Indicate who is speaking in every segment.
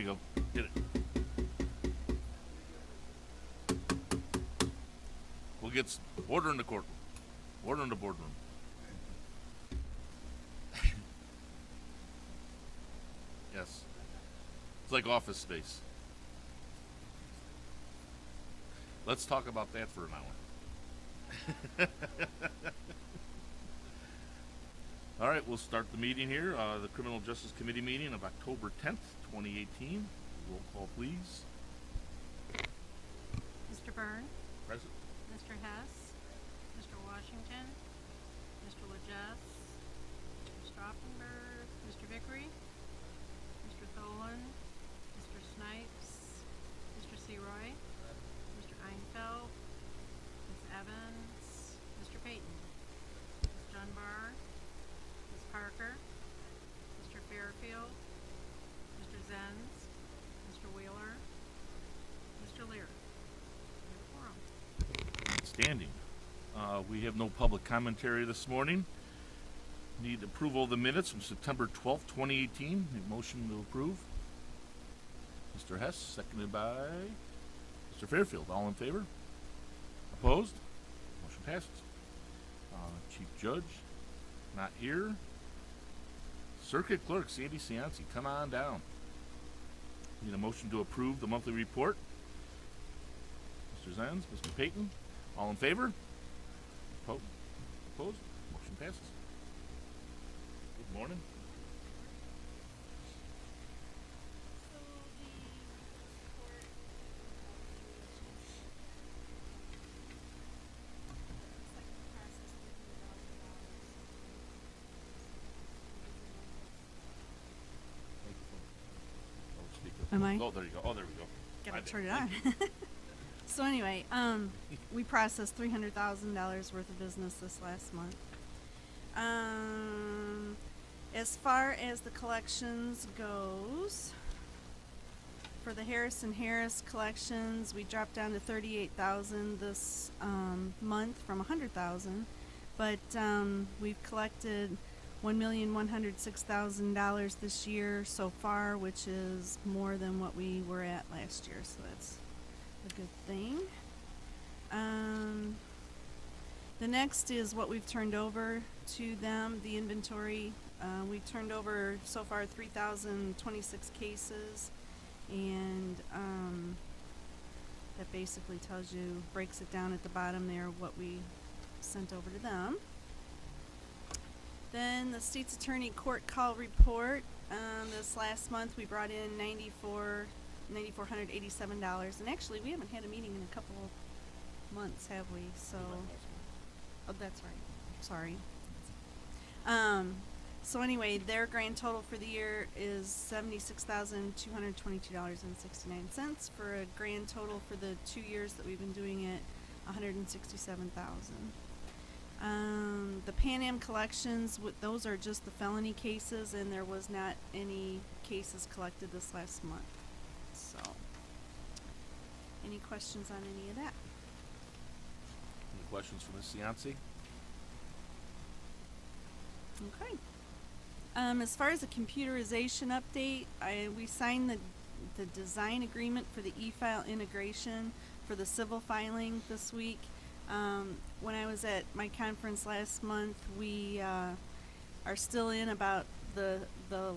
Speaker 1: you go. Get it. We'll get order in the courtroom. Order in the boardroom. Yes. It's like office space. Let's talk about that for an hour. All right, we'll start the meeting here. The Criminal Justice Committee meeting of October 10th, 2018. Roll call, please.
Speaker 2: Mr. Byrne,
Speaker 1: Present.
Speaker 2: Mr. Hess, Mr. Washington, Mr. Legess, Mr. Stauffenberg, Mr. Vickery, Mr. Tholen, Mr. Snipes, Mr. Seroy, Mr. Einfeld, Ms. Evans, Mr. Payton, Ms. Dunbar, Ms. Parker, Mr. Fairfield, Mr. Zenz, Mr. Wheeler, Mr. Lear.
Speaker 1: Outstanding. We have no public commentary this morning. Need approval of the minutes from September 12th, 2018. Need motion to approve. Mr. Hess, seconded by Mr. Fairfield. All in favor? Opposed? Motion passes. Chief Judge, not here. Circuit Clerk, Sandy Cianci, come on down. Need a motion to approve the monthly report. Mr. Zenz, Mr. Payton, all in favor? Opposed? Motion passes. Good morning.
Speaker 2: Am I?
Speaker 1: Oh, there you go. Oh, there we go.
Speaker 2: Gotta turn it on. So anyway, we processed $300,000 worth of business this last month. As far as the collections goes, for the Harris & Harris collections, we dropped down to $38,000 this month from $100,000, but we've collected $1,106,000 this year so far, which is more than what we were at last year, so that's a good thing. The next is what we've turned over to them, the inventory. We've turned over so far 3,026 cases, and that basically tells you, breaks it down at the bottom there, what we sent over to them. Then the state's attorney court call report. This last month we brought in $9,487, and actually we haven't had a meeting in a couple of months, have we? So, oh, that's right. Sorry. So anyway, their grand total for the year is $76,222.69 for a grand total for the 2 years that we've been doing it, $167,000. The Pan Am collections, those are just the felony cases, and there was not any cases collected this last month. So, any questions on any of that?
Speaker 1: Any questions for Ms. Cianci?
Speaker 2: Okay. As far as the computerization update, we signed the design agreement for the e-file integration for the civil filing this week. When I was at my conference last month, we are still in about the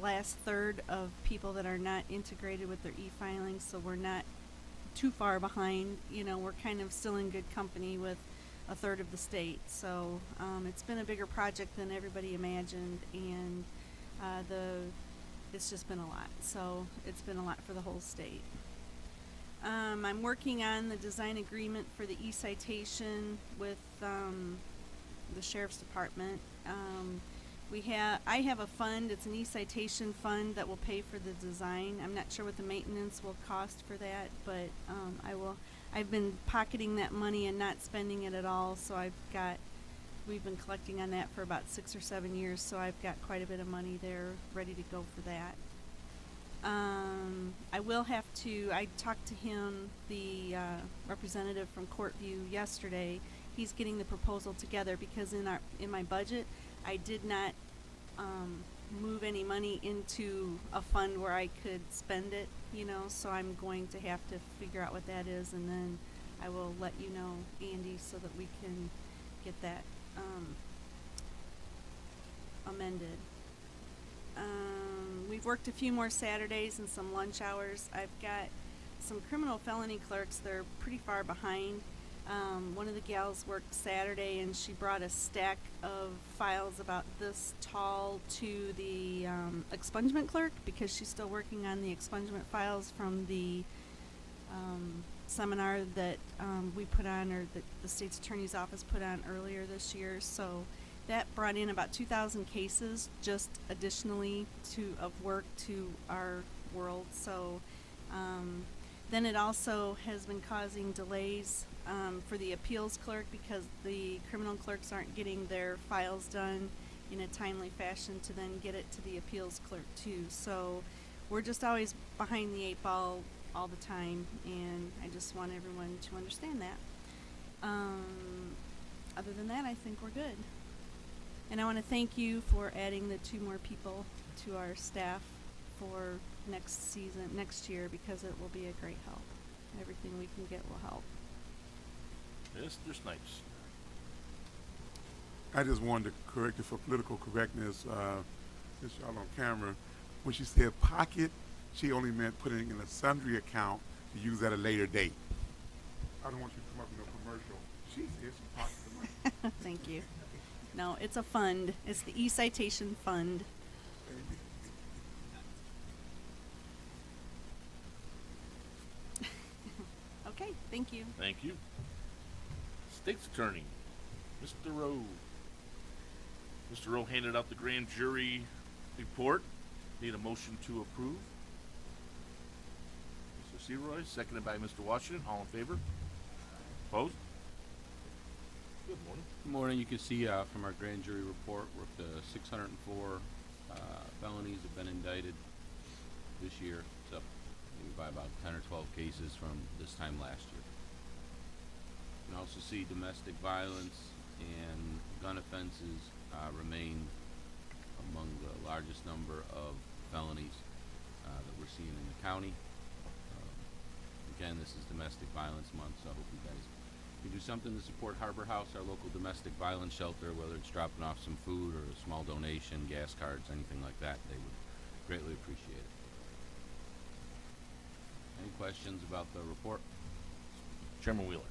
Speaker 2: last third of people that are not integrated with their e-filing, so we're not too far behind. You know, we're kind of still in good company with a third of the state. So it's been a bigger project than everybody imagined, and it's just been a lot. So it's been a lot for the whole state. I'm working on the design agreement for the e-citation with the Sheriff's Department. I have a fund. It's an e-citation fund that will pay for the design. I'm not sure what the maintenance will cost for that, but I've been pocketing that money and not spending it at all, so we've been collecting on that for about 6 or 7 years, so I've got quite a bit of money there ready to go for that. I talked to him, the representative from Courtview, yesterday. He's getting the proposal together because in my budget, I did not move any money into a fund where I could spend it, so I'm going to have to figure out what that is, and then I will let you know, Andy, so that we can get that amended. We've worked a few more Saturdays and some lunch hours. I've got some criminal felony clerks. They're pretty far behind. One of the gals worked Saturday, and she brought a stack of files about this tall to the expungement clerk, because she's still working on the expungement files from the seminar that we put on, or that the state's attorney's office put on earlier this year. So that brought in about 2,000 cases just additionally of work to our world. So then it also has been causing delays for the appeals clerk, because the criminal clerks aren't getting their files done in a timely fashion to then get it to the appeals clerk too. So we're just always behind the 8 ball all the time, and I just want everyone to understand that. Other than that, I think we're good. And I want to thank you for adding the 2 more people to our staff for next year, because it will be a great help. Everything we can get will help.
Speaker 1: Mr. Snipes.
Speaker 3: I just wanted to correct you for political correctness. This y'all on camera. When she said pocket, she only meant putting in a sundry account to use at a later date. I don't want you to come up with no commercial. She said she pocketed the money.
Speaker 2: Thank you. No, it's a fund. It's the e-citation fund. Okay, thank you.
Speaker 1: Thank you. State's Attorney, Mr. Rowe. Mr. Rowe handed out the grand jury report. Need a motion to approve. Mr. Seroy, seconded by Mr. Washington. All in favor? Opposed? Good morning.
Speaker 4: Good morning. You can see from our grand jury report, we're up to 604 felonies have been indicted this year. It's up maybe by about 10 or 12 cases from this time last year. You can also see domestic violence and gun offenses remain among the largest number of felonies that we're seeing in the county. Again, this is Domestic Violence Month, so I hope you guys can do something to support Harbor House, our local domestic violence shelter, whether it's dropping off some food or a small donation, gas cards, anything like that. They would greatly appreciate it. Any questions about the report?
Speaker 1: Chairman Wheeler.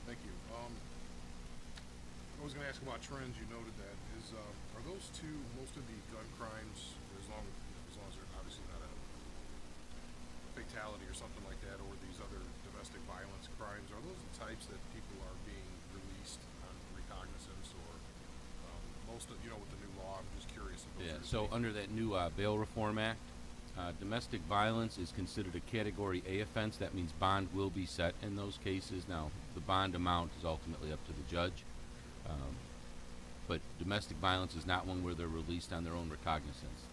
Speaker 5: Thank you. I was going to ask about trends. You noted that. Are those two most of the gun crimes, as long as they're obviously not a fatality or something like that, or these other domestic violence crimes? Are those the types that people are being released on recognizance, or most of with the new law? I'm just curious. If those
Speaker 4: So under that new Bail Reform Act, domestic violence is considered a Category A offense. That means bond will be set in those cases. Now, the bond amount is ultimately up to the judge. But domestic violence is not one where they're released on their own recognizance.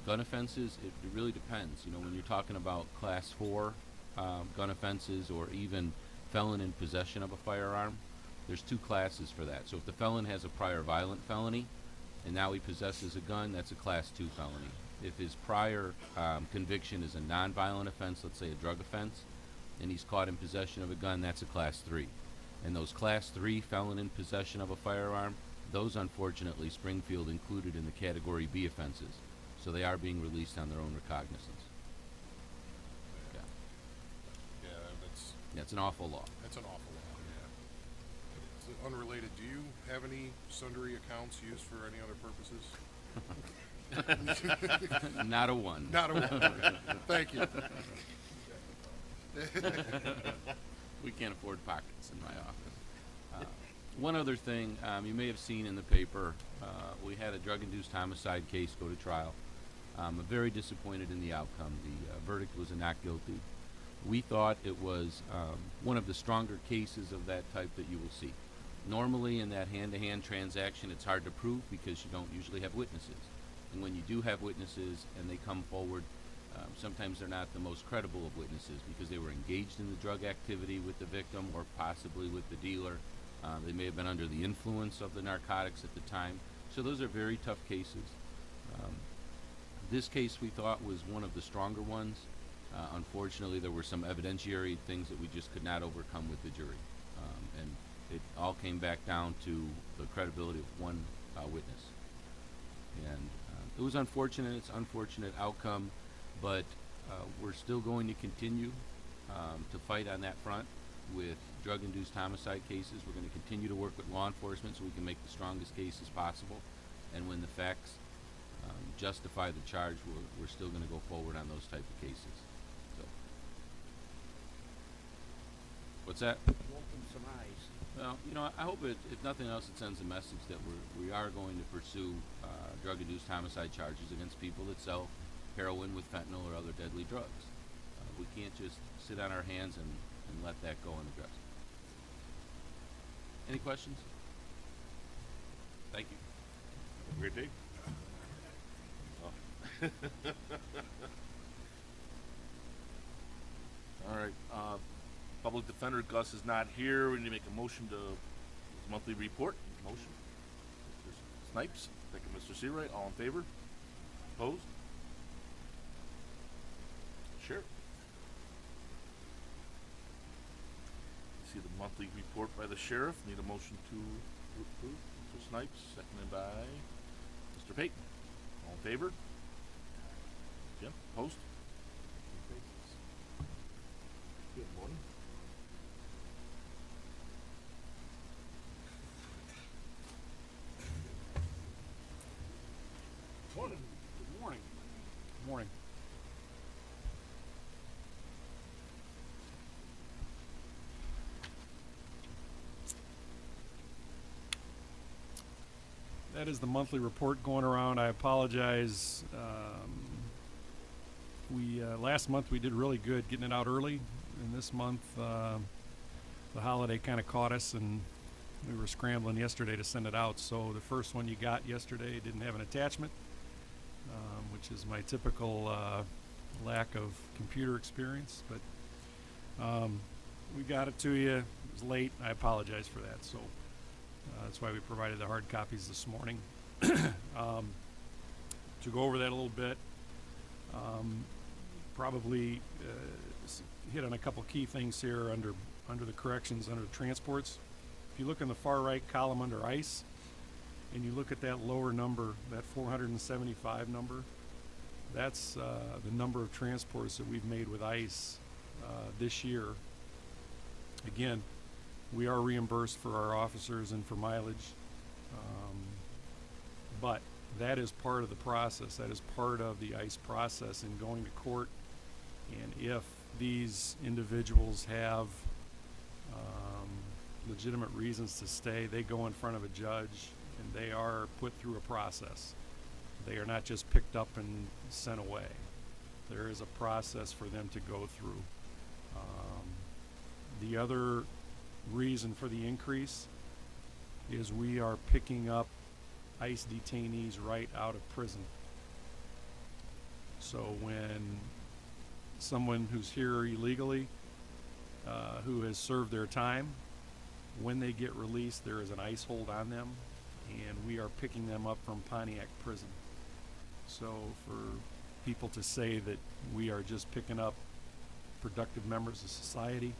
Speaker 4: Gun offenses, it really depends. When you're talking about Class 4 gun offenses, or even felon in possession of a firearm, there's 2 classes for that. So if the felon has a prior violent felony, and now he possesses a gun, that's a Class 2 felony. If his prior conviction is a non-violent offense, let's say a drug offense, and he's caught in possession of a gun, that's a Class 3. And those Class 3 felon in possession of a firearm, those unfortunately Springfield included in the Category B offenses. So they are being released on their own recognizance. Yeah.
Speaker 5: Yeah,
Speaker 4: That's an awful law.
Speaker 5: that's an awful lot. Yeah. It's unrelated. Do you have any sundry accounts used for any other purposes?
Speaker 4: Not a one.
Speaker 5: Not a one. Thank you.
Speaker 4: We can't afford pockets in my office. One other thing, you may have seen in the paper, we had a drug-induced homicide case go to trial. I'm very disappointed in the outcome. The verdict was a not guilty. We thought it was one of the stronger cases of that type that you will see. Normally in that hand-to-hand transaction, it's hard to prove because you don't usually have witnesses. And when you do have witnesses and they come forward, sometimes they're not the most credible of witnesses because they were engaged in the drug activity with the victim or possibly with the dealer. They may have been under the influence of the narcotics at the time. So those are very tough cases. This case we thought was one of the stronger ones. Unfortunately, there were some evidentiary things that we just could not overcome with the jury. And it all came back down to the credibility of one witness. And it was unfortunate. It's an unfortunate outcome, but we're still going to continue to fight on that front with drug-induced homicide cases. We're going to continue to work with law enforcement so we can make the strongest cases possible. And when the facts justify the charge, we're still going to go forward on those type of cases. So, what's that?
Speaker 6: Open some eyes.
Speaker 4: Well, you know, I hope if nothing else, it sends a message that we are going to pursue drug-induced homicide charges against people that sell heroin with fentanyl or other deadly drugs. We can't just sit on our hands and let that go unaddressed. Any questions? Thank you.
Speaker 1: Have a great day. All right, Public Defender Gus is not here. We need to make a motion to his monthly report. Motion. Mr. Snipes, second Mr. Seawright. All in favor? Opposed? Sure. See the monthly report by the sheriff. Need a motion to approve. Mr. Snipes, seconded by Mr. Payton. All in favor? Jim, opposed? Good morning. Morning.
Speaker 7: Good morning. Good morning. That is the monthly report going around. I apologize. Last month we did really good getting it out early, and this month the holiday kind of caught us, and we were scrambling yesterday to send it out. So the first one you got yesterday didn't have an attachment, which is my typical lack of computer experience. But we got it to you. It was late. I apologize for that. So that's why we provided the hard copies this morning. To go over that a little bit, probably hit on a couple key things here under the corrections, under the transports. If you look in the far right column under ICE, and you look at that lower number, that 475 number, that's the number of transports that we've made with ICE this year. Again, we are reimbursed for our officers and for mileage, but that is part of the process. That is part of the ICE process in going to court. And if these individuals have legitimate reasons to stay, they go in front of a judge and they are put through a process. They are not just picked up and sent away. There is a process for them to go through. The other reason for the increase is we are picking up ICE detainees right out of prison. So when someone who's here illegally, who has served their time, when they get released, there is an ICE hold on them, and we are picking them up from Pontiac prison. So for people to say that we are just picking up productive members of society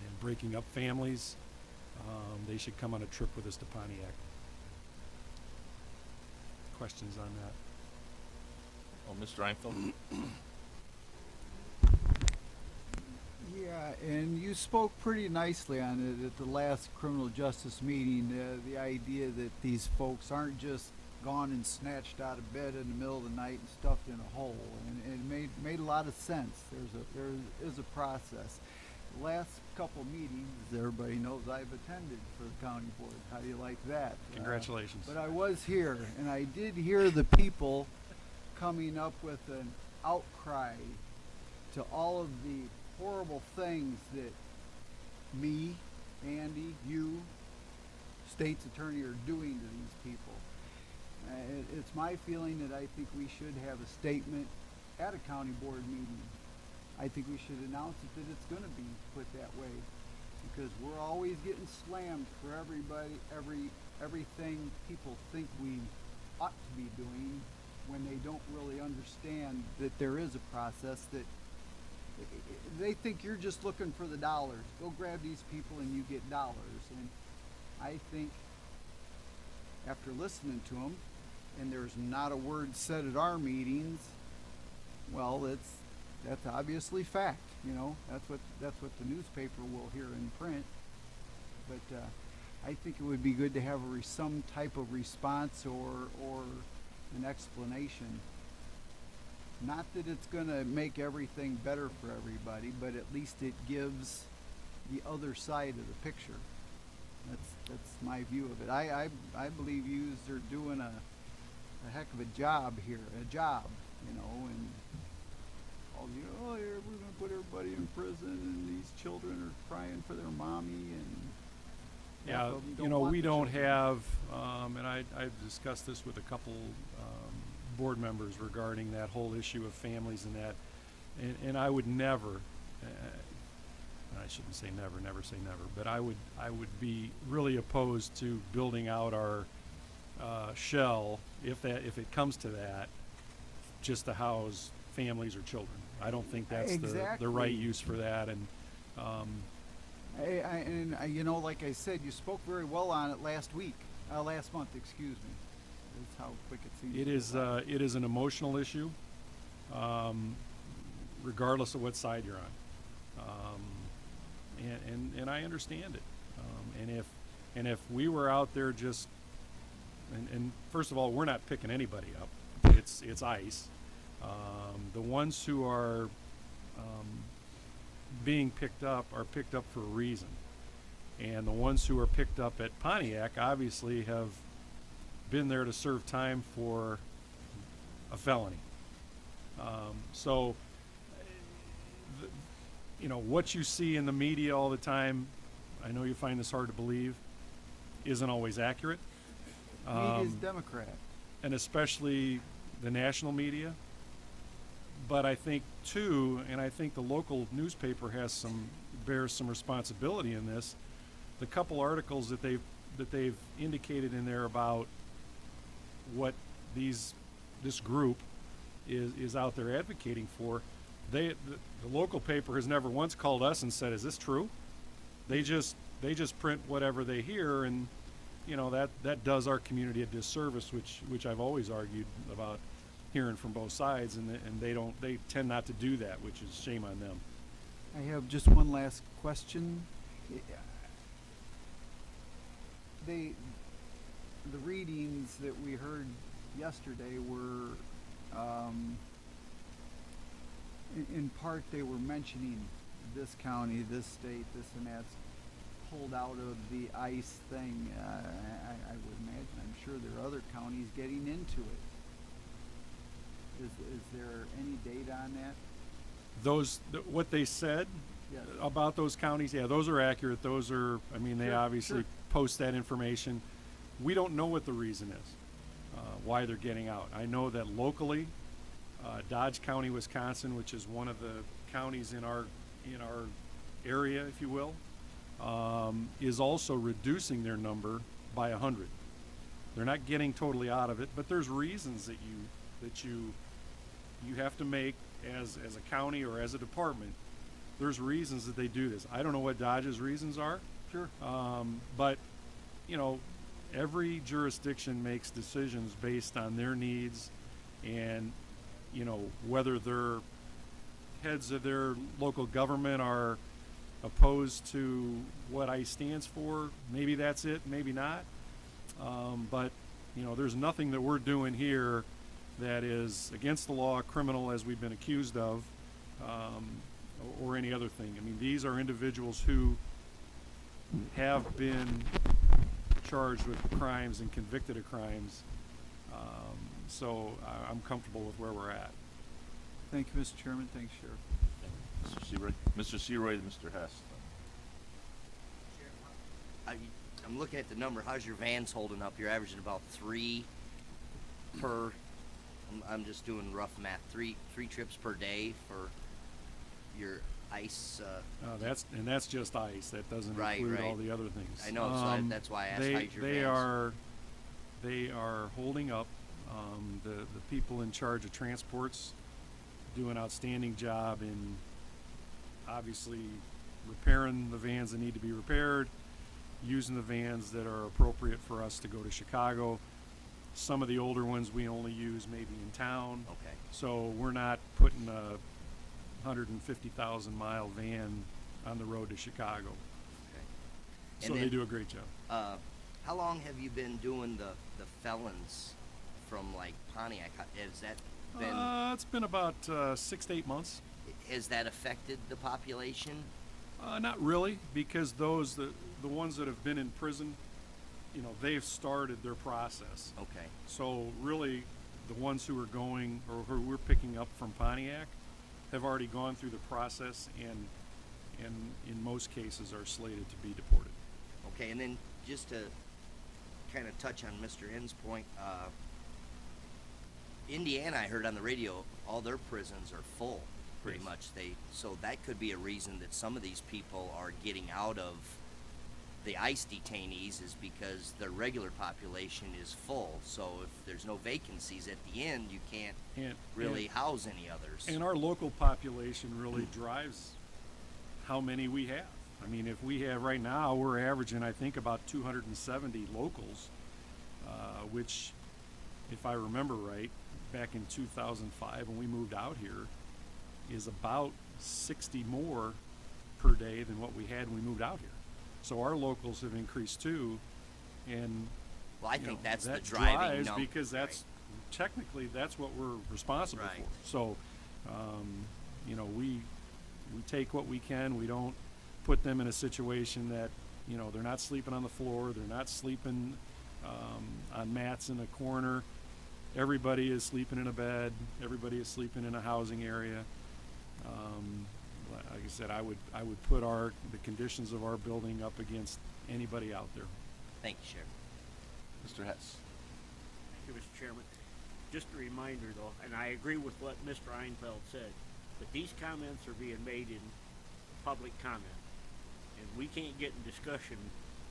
Speaker 7: and breaking up families, they should come on a trip with us to Pontiac. Questions on that?
Speaker 1: Oh, Mr. Einfeld.
Speaker 6: Yeah, and you spoke pretty nicely on it at the last criminal justice meeting, the idea that these folks aren't just gone and snatched out of bed in the middle of the night and stuffed in a hole, and it made a lot of sense. There is a process. The last couple meetings, as everybody knows, I've attended for the county board. How do you like that?
Speaker 7: Congratulations.
Speaker 6: But I was here, and I did hear the people coming up with an outcry to all of the horrible things that me, Andy, you, state's attorney are doing to these people. It's my feeling that I think we should have a statement at a county board meeting. I think we should announce it that it's going to be put that way, because we're always getting slammed for everything people think we ought to be doing when they don't really understand that there is a process that They think you're just looking for the dollars. Go grab these people and you get dollars. And I think after listening to them, and there's not a word said at our meetings, well, that's obviously fact. You know, that's what the newspaper will hear in print. But I think it would be good to have some type of response or an explanation. Not that it's going to make everything better for everybody, but at least it gives the other side of the picture. That's my view of it. I believe yous are doing a heck of a job here, you know, and all you know, oh, we're going to put everybody in prison, and these children are crying for their mommy, and
Speaker 7: Yeah,
Speaker 6: half of 'em
Speaker 7: you know,
Speaker 6: want
Speaker 7: we
Speaker 6: the
Speaker 7: don't
Speaker 6: children.
Speaker 7: have, and I've discussed this with a couple board members regarding that whole issue of families and that, and I would never, I shouldn't say never say never, but I would be really opposed to building out our shell if it comes to that, just to house families or children. I don't think that's the right
Speaker 6: Exactly.
Speaker 7: use for that, and
Speaker 6: You know, like I said, you spoke very well on it last month, excuse me. That's how quick it seems.
Speaker 7: it is an emotional issue, regardless of what side you're on, and I understand it, and if we were out there just, and first of all, we're not picking anybody up. It's ICE. The ones who are being picked up are picked up for a reason, and the ones who are picked up at Pontiac obviously have been there to serve time for a felony. So, you know, what you see in the media all the time, I know you find this hard to believe, isn't always accurate,
Speaker 6: Media's Democrat.
Speaker 7: and especially the national media. But I think too, and I think the local newspaper bears some responsibility in this. The couple articles that they've indicated in there about what this group is out there advocating for, the local paper has never once called us and said, "Is this true?" They just print whatever they hear, and you know that does our community a disservice, which I've always argued about hearing from both sides, and they tend not to do that, which is shame on them.
Speaker 6: I have just one last question. The readings that we heard yesterday were, in part, they were mentioning this county, this state, this and that's pulled out of the ICE thing. I would imagine, I'm sure there are other counties getting into it. Is there any data on that?
Speaker 7: What they said
Speaker 6: Yes.
Speaker 7: about those counties, yeah, those are accurate. Those are, I mean, they
Speaker 6: Sure,
Speaker 7: obviously
Speaker 6: sure.
Speaker 7: post that information. We don't know what the reason is, why they're getting out. I know that locally, Dodge County, Wisconsin, which is one of the counties in our area, if you will, is also reducing their number by 100. They're not getting totally out of it, but there's reasons that you have to make as a county or as a department. There's reasons that they do this. I don't know what Dodge's reasons are.
Speaker 6: Sure.
Speaker 7: But you know, every jurisdiction makes decisions based on their needs, and you know, whether their heads of their local government are opposed to what ICE stands for, maybe that's it, maybe not. But you know, there's nothing that we're doing here that is against the law, criminal, as we've been accused of, or any other thing. I mean, these are individuals who have been charged with crimes and convicted of crimes. So I'm comfortable with where we're at.
Speaker 6: Thank you, Mr. Chairman. Thanks, Sheriff.
Speaker 1: Mr. Searoy, Mr. Searoy, Mr. Hess.
Speaker 8: I'm looking at the number. How's your vans holding up? You're averaging about 3 per. I'm just doing rough math. Three trips per day for your ICE.
Speaker 7: That's just ICE. That doesn't
Speaker 8: Right,
Speaker 7: include
Speaker 8: right.
Speaker 7: all the other things.
Speaker 8: I know, so that's why I asked how's your vans.
Speaker 7: They are holding up. The people in charge of transports do an outstanding job in obviously repairing the vans that need to be repaired, using the vans that are appropriate for us to go to Chicago. Some of the older ones we only use maybe in town.
Speaker 8: Okay.
Speaker 7: So we're not putting a 150,000 mile van on the road to Chicago.
Speaker 8: Okay.
Speaker 7: So
Speaker 8: And
Speaker 7: they
Speaker 8: then,
Speaker 7: do a great job.
Speaker 8: how long have you been doing the felons from like Pontiac? Has that been,
Speaker 7: It's been about 6 to 8 months.
Speaker 8: has that affected the population?
Speaker 7: Not really, because the ones that have been in prison, they've started their process.
Speaker 8: Okay.
Speaker 7: So really, the ones who are going or who we're picking up from Pontiac have already gone through the process and in most cases are slated to be deported.
Speaker 8: Okay, and then just to kind of touch on Mr. N's point, Indiana, I heard on the radio, all their prisons are full, pretty
Speaker 7: Yes.
Speaker 8: much. So that could be a reason that some of these people are getting out of the ICE detainees, is because their regular population is full. So if there's no vacancies at the end, you can't
Speaker 7: And
Speaker 8: really house any others.
Speaker 7: and our local population really drives how many we have. I mean, if we have right now, we're averaging, I think, about 270 locals, which, if I remember right, back in 2005 when we moved out here, is about 60 more per day than what we had when we moved out here. So our locals have increased too, and
Speaker 8: Well, I
Speaker 7: you
Speaker 8: think
Speaker 7: know,
Speaker 8: that's the
Speaker 7: that
Speaker 8: driving
Speaker 7: drives
Speaker 8: number.
Speaker 7: because that's technically that's what we're responsible
Speaker 8: Right.
Speaker 7: for. So, we take what we can. We don't put them in a situation that they're not sleeping on the floor. They're not sleeping on mats in a corner. Everybody is sleeping in a bed. Everybody is sleeping in a housing area. Like I said, I would put the conditions of our building up against anybody out there.
Speaker 8: Thank you, Sheriff.
Speaker 1: Mr. Hess.
Speaker 9: Thank you, Mr. Chairman. Just a reminder, though, and I agree with what Mr. Einfeld said, but these comments are being made in public comment, and we can't get in discussion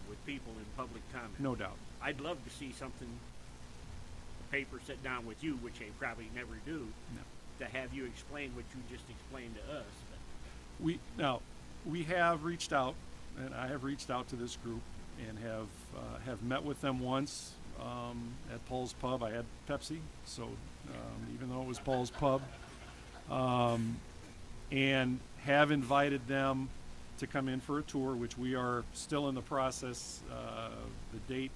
Speaker 9: with people in public comment.
Speaker 7: No doubt.
Speaker 9: I'd love to see something, the paper sit down with you, which they probably never do,
Speaker 7: No.
Speaker 9: to have you explain what you just explained to us.
Speaker 7: We have reached out, and I have reached out to this group and have met with them once at Paul's Pub. I had Pepsi, so even though it was Paul's Pub, and have invited them to come in for a tour, which we are still in the process. The date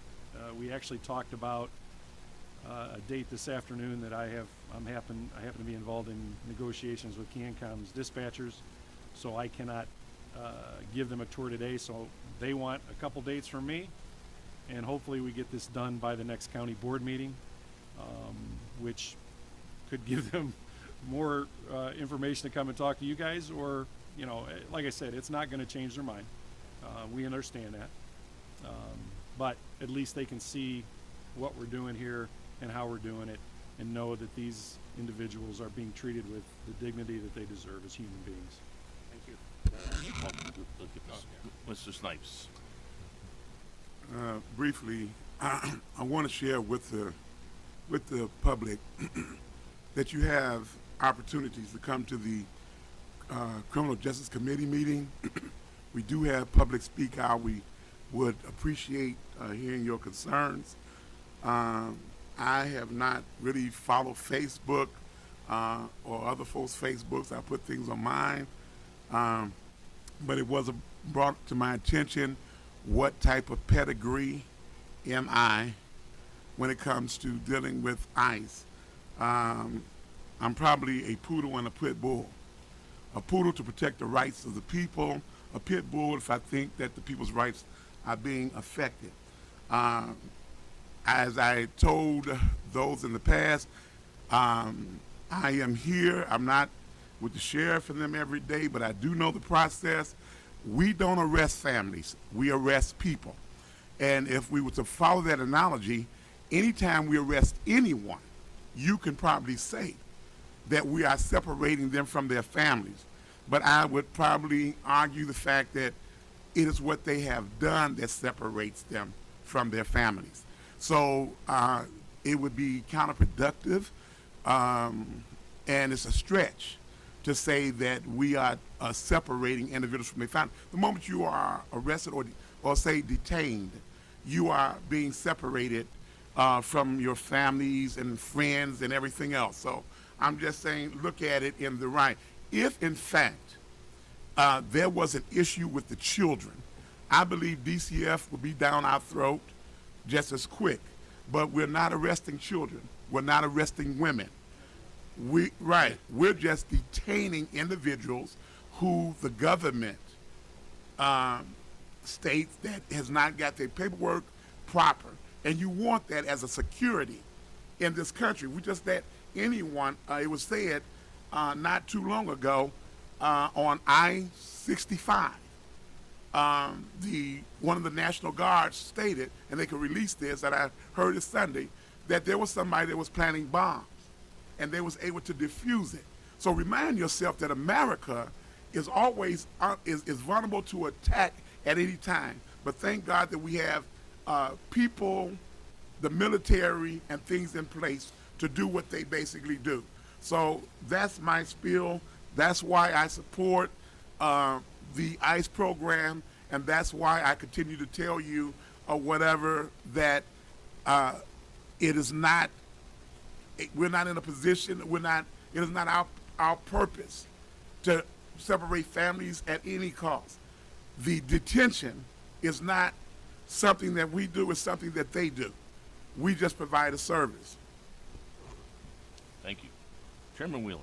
Speaker 7: we actually talked about a date this afternoon that I happen to be involved in negotiations with CanCom's dispatchers, so I cannot give them a tour today. So they want a couple dates from me, and hopefully we get this done by the next county board meeting, which could give them more information to come and talk to you guys, or like I said, it's not going to change their mind. We understand that, but at least they can see what we're doing here and how we're doing it, and know that these individuals are being treated with the dignity that they deserve as human beings.
Speaker 9: Thank you.
Speaker 1: Mr. Snipes.
Speaker 3: Briefly, I want to share with the public that you have opportunities to come to the Criminal Justice Committee meeting. We do have public speak out. We would appreciate hearing your concerns. I have not really followed Facebook or other folks' Facebooks. I put things on mine. But it was brought to my attention, what type of pedigree am I when it comes to dealing with ICE? I'm probably a poodle and a pit bull. A poodle to protect the rights of the people, a pit bull if I think that the people's rights are being affected. As I told those in the past, I am here. I'm not with the sheriff and them every day, but I do know the process. We don't arrest families. We arrest people. And if we were to follow that analogy, anytime we arrest anyone, you can probably say that we are separating them from their families. But I would probably argue the fact that it is what they have done that separates them from their families. So it would be counterproductive, and it's a stretch to say that we are separating individuals from their family. The moment you are arrested or say detained, you are being separated from your families and friends and everything else. So I'm just saying, look at it in the right. If in fact there was an issue with the children, I believe DCF will be down our throat just as quick. But we're not arresting children. We're not arresting women. We're just detaining individuals who the government states that has not got their paperwork proper. And you want that as a security in this country. We just let anyone, it was said not too long ago on I-65, one of the National Guards stated, and they could release this, that I heard this Sunday, that there was somebody that was planting bombs, and they was able to defuse it. So remind yourself that America is always is vulnerable to attack at any time. But thank God that we have people, the military, and things in place to do what they basically do. So that's my spiel. That's why I support the ICE program, and that's why I continue to tell you whatever that it is not. We're not in a position. It is not our purpose to separate families at any cost. The detention is not something that we do. It's something that they do. We just provide a service.
Speaker 1: Thank you. Chairman Wheeler.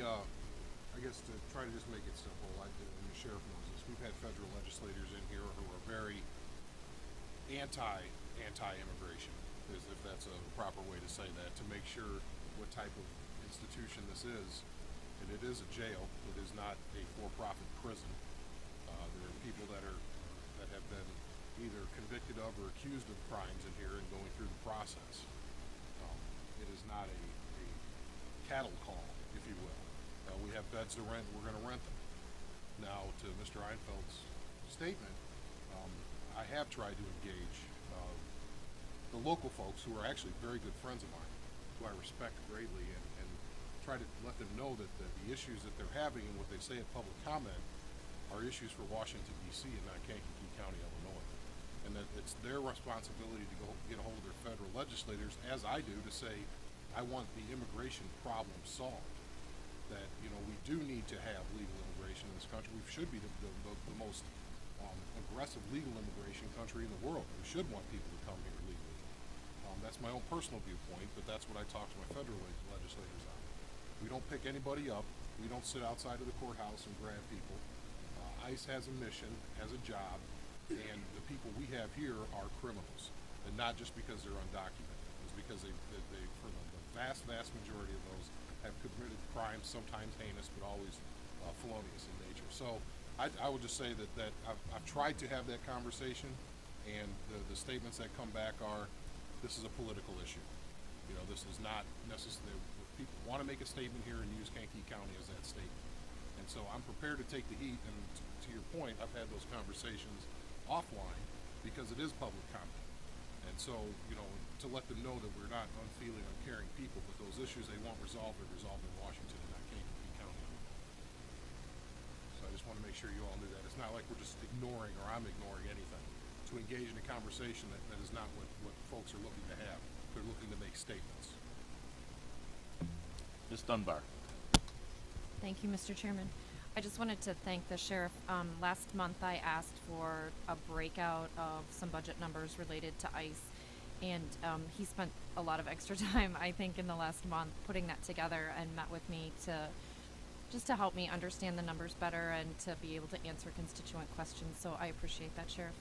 Speaker 5: I guess to try to just make it simple, and the sheriff knows this, we've had federal legislators in here who are very anti-immigration, as if that's a proper way to say that, to make sure what type of institution this is. And it is a jail. It is not a for-profit prison. There are people that have been either convicted of or accused of crimes in here and going through the process. It is not a cattle call, if you will. We have beds to rent, we're going to rent them. Now, to Mr. Einfeld's statement, I have tried to engage the local folks who are actually very good friends of mine, who I respect greatly, and try to let them know that the issues that they're having and what they say at public comment are issues for Washington, D.C. and not Kankakee County, Illinois. And that it's their responsibility to go get a hold of their federal legislators, as I do, to say, I want the immigration problem solved. That, we do need to have legal immigration in this country. We should be the most aggressive legal immigration country in the world. We should want people to come here legally. That's my own personal viewpoint, but that's what I talk to my federal legislators on. We don't pick anybody up. We don't sit outside of the courthouse and grab people. ICE has a mission, has a job, and the people we have here are criminals. And not just because they're undocumented. It's because they for the vast majority of those, have committed crimes, sometimes heinous, but always felonious in nature. So I would just say that I've tried to have that conversation, and the statements that come back are, this is a political issue. This is not necessarily, people want to make a statement here and use Kankakee County as that statement. And so I'm prepared to take the heat, and to your point, I've had those conversations offline because it is public comment. And so, to let them know that we're not unfeeling, uncaring people, but those issues they want resolved are resolved in Washington and not Kankakee County. So I just want to make sure you all knew that. It's not like we're just ignoring, or I'm ignoring anything. To engage in a conversation that is not what folks are looking to have. They're looking to make statements.
Speaker 1: Ms. Dunbar.
Speaker 10: Thank you, Mr. Chairman. I just wanted to thank the sheriff. Last month I asked for a breakout of some budget numbers related to ICE, and he spent a lot of extra time, I think, in the last month putting that together and met with me to help me understand the numbers better and to be able to answer constituent questions. So I appreciate that, Sheriff.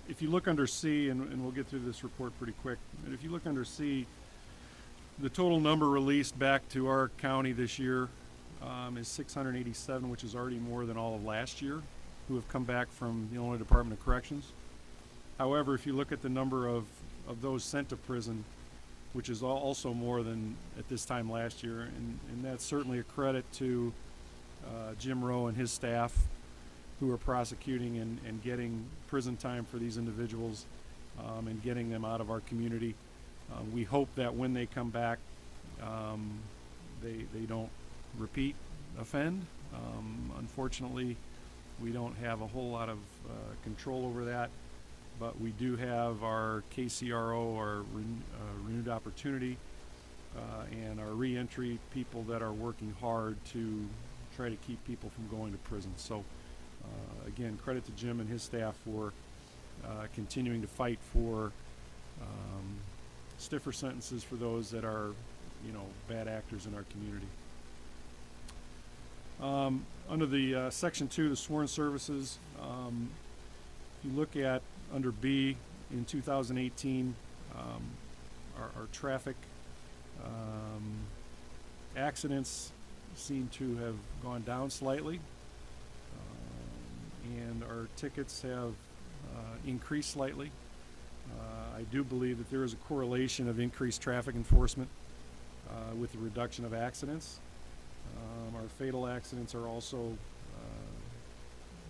Speaker 7: If you look under C, and we'll get through this report pretty quick, but if you look under C, the total number released back to our county this year is 687, which is already more than all of last year, who have come back from the Illinois Department of Corrections. However, if you look at the number of those sent to prison, which is also more than at this time last year, and that's certainly a credit to Jim Rowe and his staff. who are prosecuting and getting prison time for these individuals and getting them out of our community. We hope that when they come back, they don't repeat offend. Unfortunately, we don't have a whole lot of control over that, but we do have our KCRO, our renewed opportunity, and our reentry people that are working hard to try to keep people from going to prison. So again, credit to Jim and his staff for continuing to fight for stiffer sentences for those that are, bad actors in our community. Under the Section 2, the sworn services, if you look at under B in 2018, our traffic accidents seem to have gone down slightly, and our tickets have increased slightly. I do believe that there is a correlation of increased traffic enforcement with the reduction of accidents. Our fatal accidents are also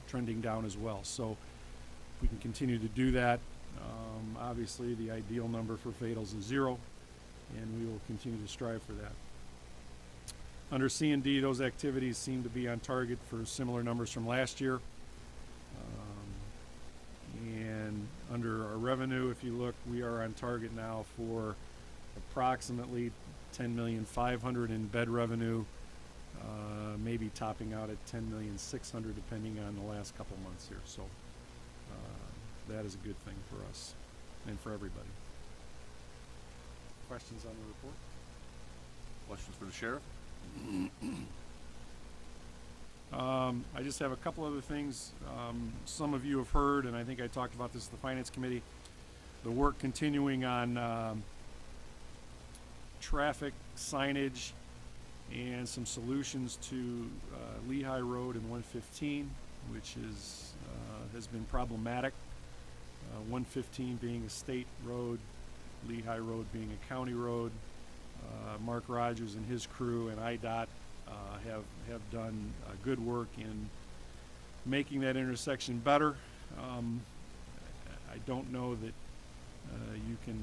Speaker 7: trending down as well. So if we can continue to do that, obviously the ideal number for fatals is 0, and we will continue to strive for that. Under C and D, those activities seem to be on target for similar numbers from last year. And under our revenue, if you look, we are on target now for approximately $10,500,000 in bed revenue, maybe topping out at $10,600,000 depending on the last couple months here. So that is a good thing for us and for everybody. Questions on the report?
Speaker 1: Questions for the sheriff?
Speaker 7: I just have a couple other things. Some of you have heard, and I think I talked about this at the Finance Committee, the work continuing on traffic signage and some solutions to Lehigh Road and 115, which is has been problematic. 115 being a state road, Lehigh Road being a county road. Mark Rogers and his crew and IDOT have done good work in making that intersection better. I don't know that you can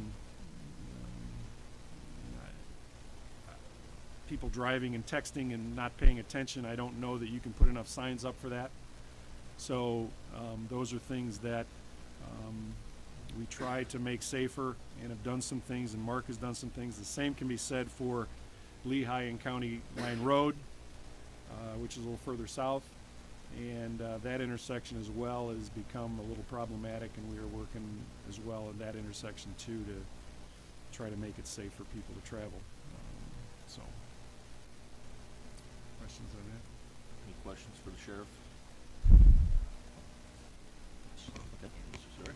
Speaker 7: people driving and texting and not paying attention. I don't know that you can put enough signs up for that. So those are things that we try to make safer and have done some things, and Mark has done some things. The same can be said for Lehigh and County Line Road, which is a little further south, and that intersection as well has become a little problematic, and we are working as well in that intersection too to try to make it safe for people to travel. So, questions on that?
Speaker 1: Any questions for the sheriff? Yep, Mr. Sawyer.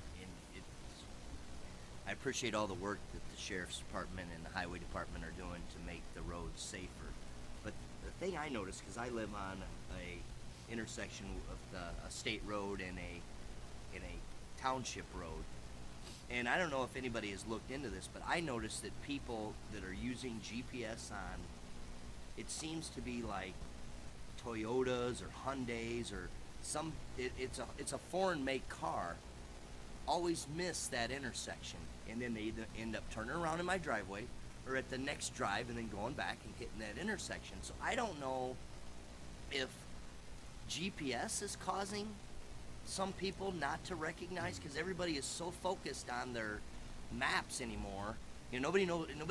Speaker 8: I appreciate all the work that the Sheriff's Department and the Highway Department are doing to make the roads safer. But the thing I noticed, because I live on a intersection of a state road and a township road, and I don't know if anybody has looked into this, but I noticed that people that are using GPS on, it seems to be like Toyotas or Hyundais or it's a foreign make car, always miss that intersection, and then they either end up turning around in my driveway or at the next drive and then going back and hitting that intersection. So I don't know if GPS is causing some people not to recognize, because everybody is so focused on their maps anymore. Nobody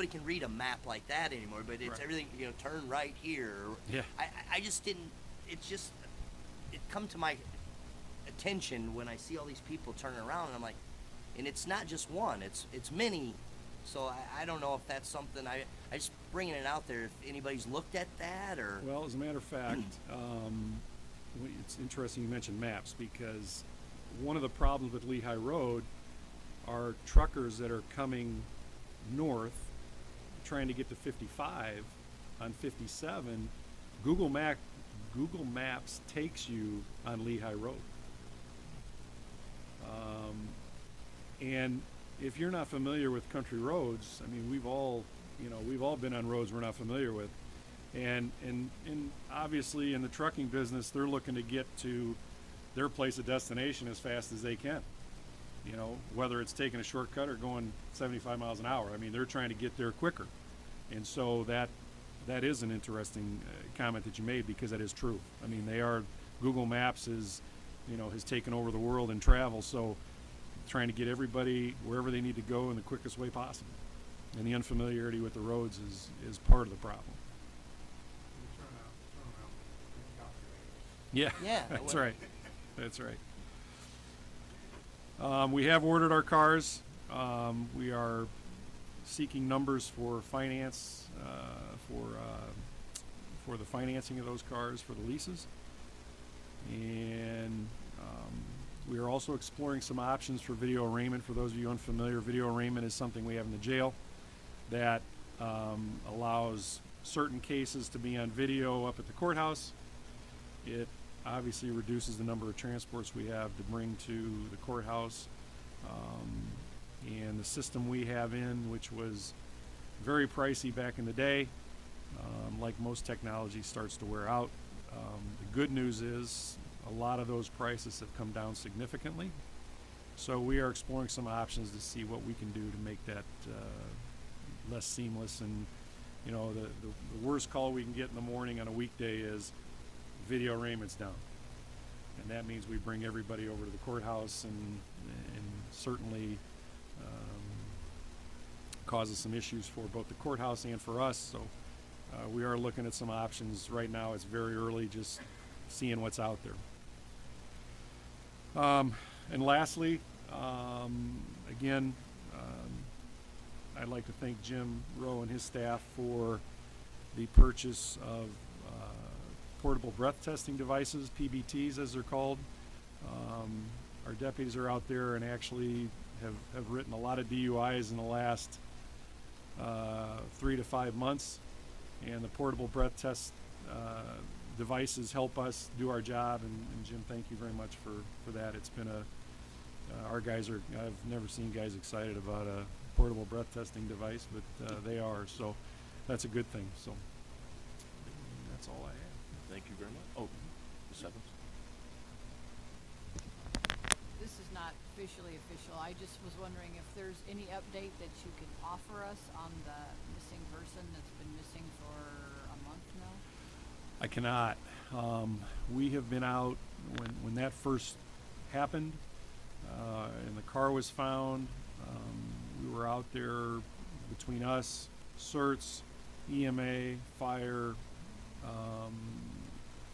Speaker 8: can read a map like that anymore, but it's
Speaker 7: right.
Speaker 8: Everything, turn right here.
Speaker 7: Yeah.
Speaker 8: I just didn't, it come to my attention when I see all these people turning around, and I'm like, and it's not just one, it's many. So I don't know if that's something, I just bringing it out there, if anybody's looked at that or.
Speaker 7: Well, as a matter of fact, it's interesting you mentioned maps, because one of the problems with Lehigh Road are truckers that are coming north trying to get to 55 on 57. Google Maps takes you on Lehigh Road. And if you're not familiar with country roads, I mean, we've all been on roads we're not familiar with. And obviously in the trucking business, they're looking to get to their place of destination as fast as they can. You know, whether it's taking a shortcut or going 75 miles an hour. I mean, they're trying to get there quicker. And so that is an interesting comment that you made, because that is true. I mean, Google Maps has taken over the world in travel, so trying to get everybody wherever they need to go in the quickest way possible. And the unfamiliarity with the roads is part of the problem. Yeah,
Speaker 8: Yeah,
Speaker 7: that's right. That's right. We have ordered our cars. We are seeking numbers for finance, for the financing of those cars, for the leases. And we are also exploring some options for video arraignment. For those of you unfamiliar, video arraignment is something we have in the jail that allows certain cases to be on video up at the courthouse. It obviously reduces the number of transports we have to bring to the courthouse. And the system we have in, which was very pricey back in the day, like most technology, starts to wear out. The good news is a lot of those prices have come down significantly. So we are exploring some options to see what we can do to make that less seamless. And the worst call we can get in the morning on a weekday is video arraignment's down, and that means we bring everybody over to the courthouse, and certainly causes some issues for both the courthouse and for us. So we are looking at some options. Right now it's very early, just seeing what's out there. And lastly, again, I'd like to thank Jim Rowe and his staff for the purchase of portable breath testing devices, PBTs as they're called. Our deputies are out there and actually have written a lot of DUIs in the last 3 to 5 months, and the portable breath test devices help us do our job, and Jim, thank you very much for that. It's been our guys are, I've never seen guys excited about a portable breath testing device, but they are, so that's a good thing. So that's all I have.
Speaker 1: Thank you very much. Oh, Ms. Evans.
Speaker 11: This is not officially official. I just was wondering if there's any update that you could offer us on the missing person that's been missing for a month now?
Speaker 7: I cannot. We have been out when that first happened, and the car was found. We were out there between us, CERTS, EMA, fire.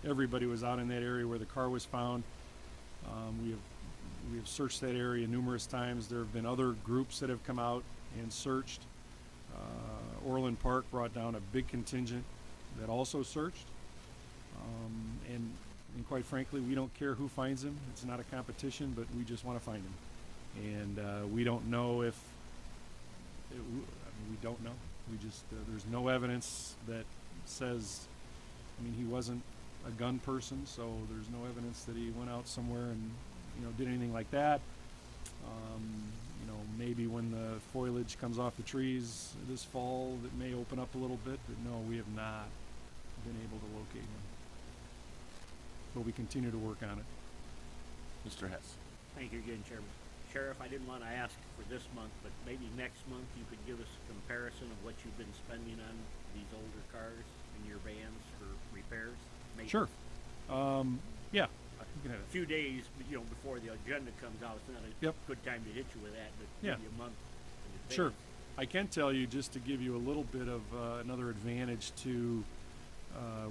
Speaker 7: Everybody was out in that area where the car was found. We have searched that area numerous times. There have been other groups that have come out and searched. Orland Park brought down a big contingent that also searched. And quite frankly, we don't care who finds him. It's not a competition, but we just want to find him. And we don't know if we don't know. We just there's no evidence that says. I mean, he wasn't a gun person, so there's no evidence that he went out somewhere and did anything like that. Maybe when the foliage comes off the trees this fall, it may open up a little bit, but no, we have not been able to locate him. But we continue to work on it.
Speaker 1: Mr. Hess.
Speaker 9: Thank you again, Chairman. Sheriff, I didn't want to ask for this month, but maybe next month you could give us a comparison of what you've been spending on these older cars in your vans for repairs. Maintenance.
Speaker 7: Sure. Yeah, you can have
Speaker 9: A
Speaker 7: it.
Speaker 9: few days, before the agenda comes out, it's not a
Speaker 7: Yep.
Speaker 9: good time to hit you with that, but
Speaker 7: Yeah.
Speaker 9: maybe a month in advance.
Speaker 7: Sure. I can tell you, just to give you a little bit of another advantage to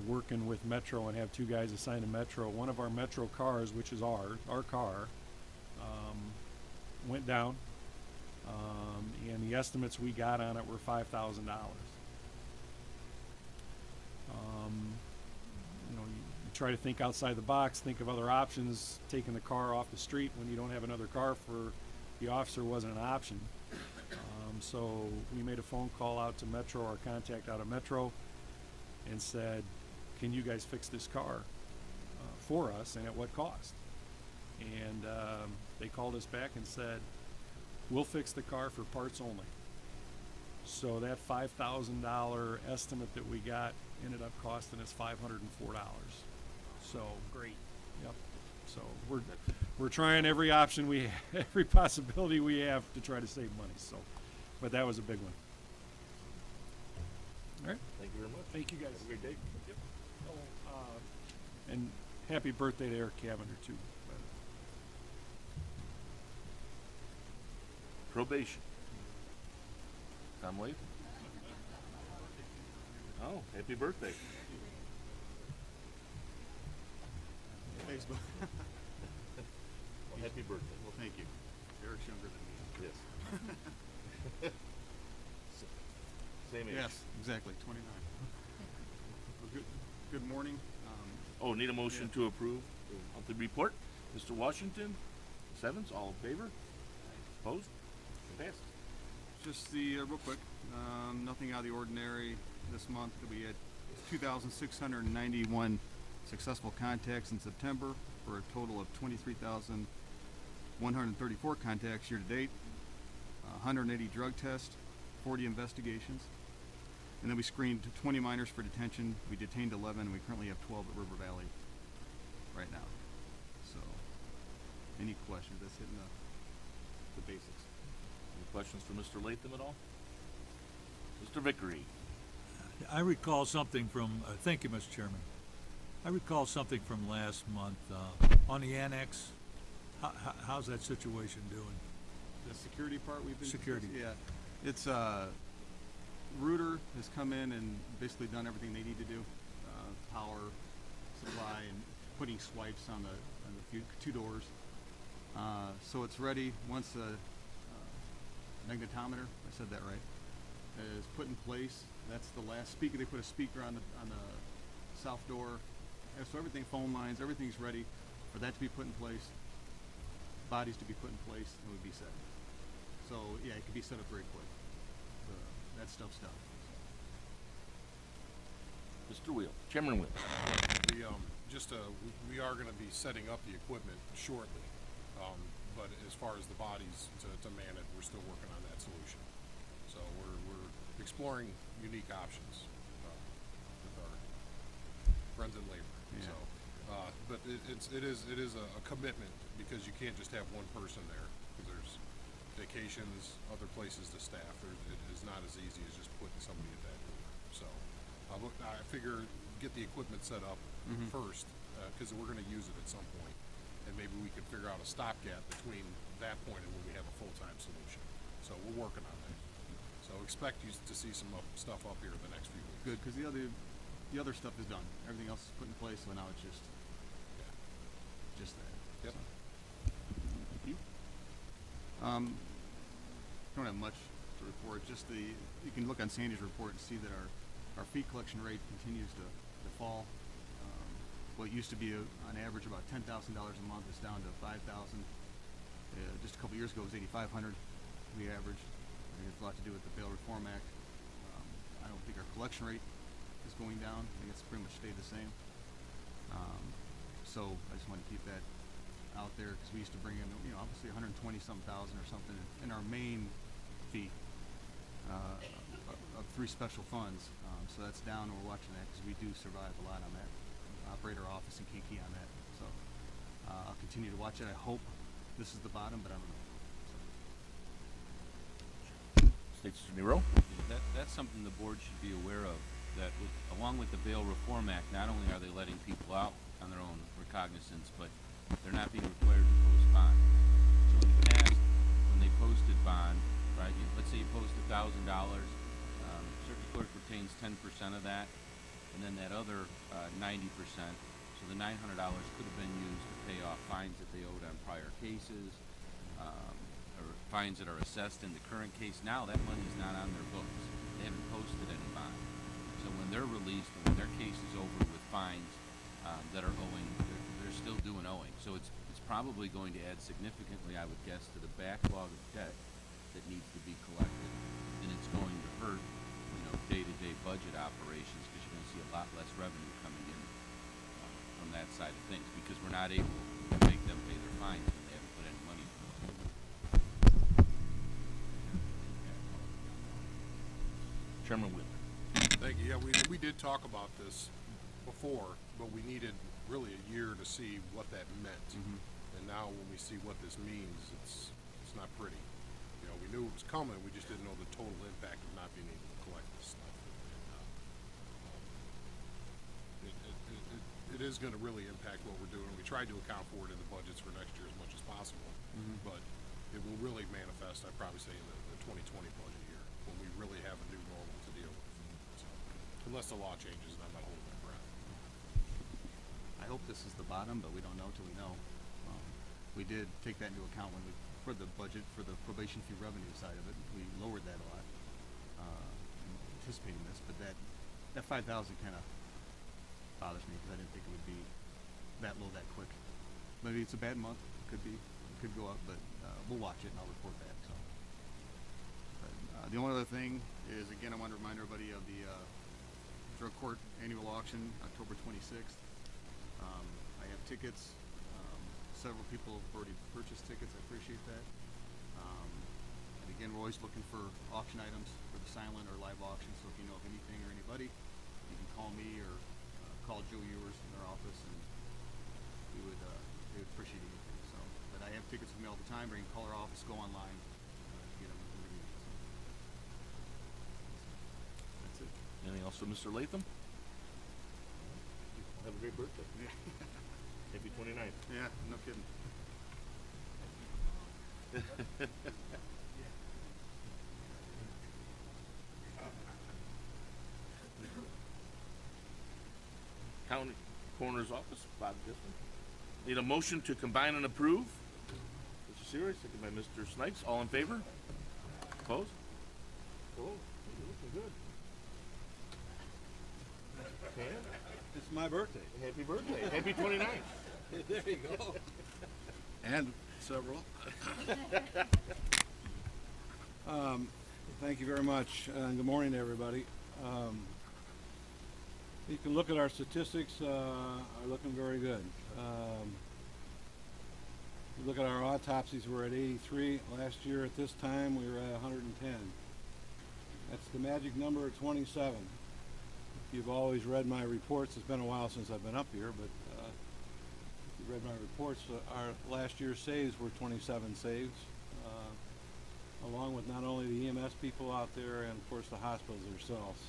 Speaker 7: working with Metro and have two guys assigned to Metro. One of our Metro cars, which is our car, went down, and the estimates we got on it were $5,000. You try to think outside the box, think of other options. Taking the car off the street when you don't have another car for the officer wasn't an option. So we made a phone call out to Metro, our contact out of Metro, and said, can you guys fix this car for us, and at what cost? And they called us back and said, we'll fix the car for parts only. So that $5,000 estimate that we got ended up costing us $504. So
Speaker 9: Great.
Speaker 7: yep. So we're trying every option every possibility we have to try to save money. So, but that was a big one. All right.
Speaker 1: Thank you very much.
Speaker 7: Thank you guys.
Speaker 1: Have a great day.
Speaker 7: Yep. Oh, and happy birthday to Eric Cavender too.
Speaker 1: Probation. Tom Wade. Oh, happy birthday.
Speaker 12: Thanks, Bob.
Speaker 1: Well, happy birthday.
Speaker 12: Well, thank you. Eric's younger than me.
Speaker 1: Yes. Same age.
Speaker 12: Yes, exactly, 29. Well, good morning.
Speaker 1: Oh, need a motion to approve the monthly report. Mr. Washington, Sevens, all in favor? Opposed? Passed.
Speaker 12: Just real quick, nothing out of the ordinary this month. We had 2,691 successful contacts in September for a total of 23,134 contacts year to date, 180 drug tests, 40 investigations, and then we screened 20 minors for detention. We detained 11, and we currently have 12 at River Valley right now. So, any questions? That's hitting the basics.
Speaker 1: Any questions for Mr. Latham at all? Mr. Vickery.
Speaker 13: I recall something from, thank you, Mr. Chairman. I recall something from last month on the annex. How's that situation doing?
Speaker 12: The security part we've been
Speaker 13: Security.
Speaker 12: Yeah, it's Reuter has come in and basically done everything they need to do, power supply and putting swipes on the two doors. So it's ready once the magnetometer, I said that right, is put in place. That's the last speaker. They put a speaker on the south door. And so everything, phone lines, everything's ready for that to be put in place, bodies to be put in place, and would be set. So yeah, it could be set up very quick. That stuff's done.
Speaker 1: Mr. Wheel. Chairman Wheel.
Speaker 5: We are going to be setting up the equipment shortly, but as far as the bodies to man it, we're still working on that solution. So we're exploring unique options with our friends in labor.
Speaker 12: Yeah.
Speaker 5: So, but it is a commitment because you can't just have one person there because there's vacations, other places to staff. It is not as easy as just putting somebody at that door. So I figure get the equipment set up first because we're going to use it at some point, and maybe we can figure out a stopgap between that point and when we have a full-time solution. So we're working on that. So expect you to see some stuff up here in the next few weeks.
Speaker 12: Good, because the other stuff is done. Everything else is put in place, so now it's just that.
Speaker 5: Yep.
Speaker 12: So.
Speaker 1: Thank you.
Speaker 12: Don't have much to report. Just you can look on Sandy's report and see that our fee collection rate continues to fall. What used to be on average about $10,000 a month is down to $5,000. Just a couple years ago, it was $8,500 we averaged. I think it's a lot to do with the Bail Reform Act. I don't think our collection rate is going down. I think it's pretty much stayed the same. So I just want to keep that out there because we used to bring in, obviously 120-some thousand or something in our main fee of 3 special funds. So that's down, and we're watching that because we do survive a lot on that. Operate our office in Kankakee on that. So I'll continue to watch it. I hope this is the bottom, but I don't know.
Speaker 1: State Attorney Nero.
Speaker 4: That's something the board should be aware of, that along with the Bail Reform Act, not only are they letting people out on their own recognizance, but they're not being required to post bond. So in the past, when they posted bond, right, let's say you post $1,000, circuit clerk retains 10% of that, and then that other 90%, so the $900 could have been used to pay off fines that they owed on prior cases, or fines that are assessed in the current case. Now that money is not on their books. They haven't posted any bond. So when they're released and when their case is over with fines that are owing, they're still due and owing. So it's probably going to add significantly, I would guess, to the backlog of debt that needs to be collected, and it's going to hurt, day-to-day budget operations because you're going to see a lot less revenue coming in from that side of things because we're not able to make them pay their fines when they haven't put any money in.
Speaker 1: Chairman Wheeler.
Speaker 5: Thank you. Yeah, we did talk about this before, but we needed really a year to see what that meant. And now when we see what this means, it's not pretty. You know, we knew it was coming, we just didn't know the total impact of not being able to collect this stuff. It is going to really impact what we're doing. We tried to account for it in the budgets for next year as much as possible, but it will really manifest, I'd probably say, in the 2020 budget year, when we really have a new normal to deal with. So, unless the law changes, and I'm not holding my breath.
Speaker 12: I hope this is the bottom, but we don't know till we know. We did take that into account when for the budget, for the probation fee revenue side of it, we lowered that a lot, anticipating this, but that 5,000 kind of bothers me because I didn't think it would be that low that quick. Maybe it's a bad month. It could go up, but we'll watch it and I'll report back. So, but, the only other thing is, again, I want to remind everybody of the drug court annual auction, October 26th. I have tickets. Several people have already purchased tickets. I appreciate that. And again, we're always looking for auction items for the silent or live auction. So if you know of anything or anybody, you can call me or call Joe Ewers in their office, and they would appreciate anything. So, but I have tickets with me all the time, or you can call our office, go online, get them.
Speaker 1: That's it. Anything else for Mr. Latham? Have a great birthday. Happy 29th.
Speaker 12: Yeah, no kidding.
Speaker 1: County Coroner's Office, Bob Gibson. Need a motion to combine and approve. Mr. Series, second by Mr. Snipes. All in favor? Opposed? Oh, you're looking good. Sam?
Speaker 14: It's my birthday.
Speaker 1: Happy birthday. Happy 29th.
Speaker 14: There you go. And several. Thank you very much, and good morning to everybody. You can look at our statistics, are looking very good. You look at our autopsies, we're at 83. Last year at this time, we were at 110. That's the magic number of 27. You've always read my reports. It's been a while since I've been up here, but if you read my reports, our last year's saves were 27 saves, along with not only the EMS people out there and, of course, the hospitals themselves.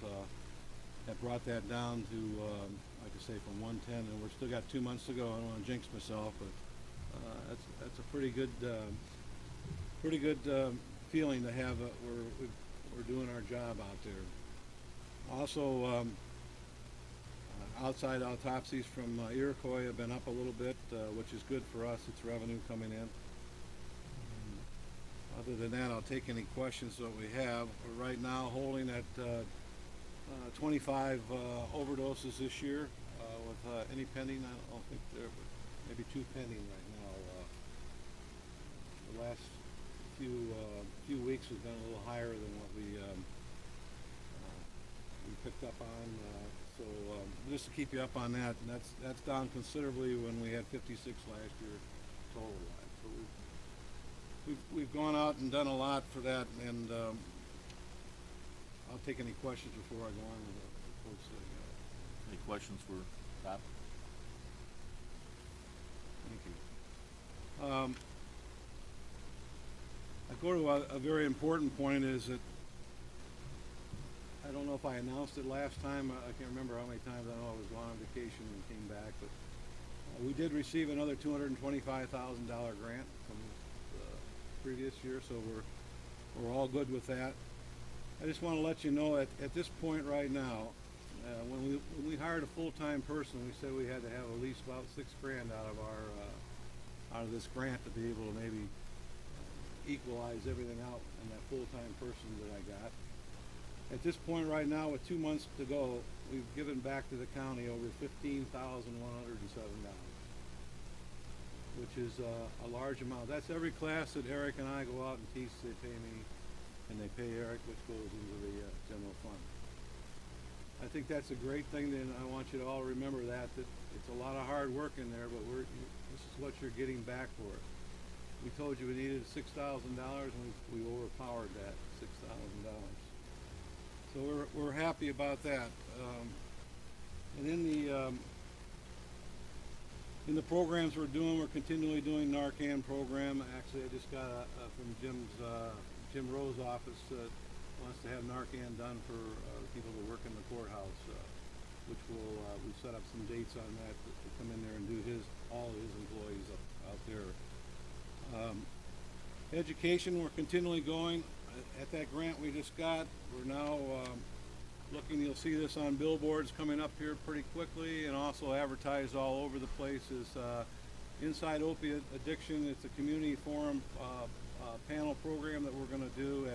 Speaker 14: That brought that down to, like I say, from 110, and we're still got 2 months to go. I don't want to jinx myself, but that's a pretty good feeling to have. We're doing our job out there. Also, outside autopsies from Iroquois have been up a little bit, which is good for us. It's revenue coming in. Other than that, I'll take any questions that we have. We're right now holding at 25 overdoses this year with any pending. I don't think there, maybe 2 pending right now. The last few weeks has been a little higher than what we picked up on. So just to keep you up on that, and that's down considerably when we had 56 last year total. So we've gone out and done a lot for that, and I'll take any questions before I go on with the folks that
Speaker 1: Any questions for Bob?
Speaker 14: Thank you. I go to a very important point is that I don't know if I announced it last time. I can't remember how many times. I know I was gone on vacation and came back, but we did receive another $225,000 grant from the previous year, so we're all good with that. I just want to let you know at this point right now, when we hired a full-time person, we said we had to have at least about $6,000 out of this grant to be able to maybe equalize everything out in that full-time person that I got. At this point right now, with 2 months to go, we've given back to the county over $15,107, which is a large amount. That's every class that Eric and I go out and teach. They pay me, and they pay Eric, which goes into the general fund. I think that's a great thing, and I want you to all remember that it's a lot of hard work in there, but this is what you're getting back for it. We told you we needed $6,000, and we overpowered that $6,000. So we're happy about that. And in the In the programs we're doing, we're continually doing Narcan program. Actually, I just got from Jim Rowe's office wants to have Narcan done for people that work in the courthouse, which we've set up some dates on that to come in there and do all his employees out there. Education, we're continually going. At that grant we just got, we're now looking, you'll see this on billboards coming up here pretty quickly and also advertised all over the place, is Inside Opiate Addiction. It's a community forum panel program that we're going to do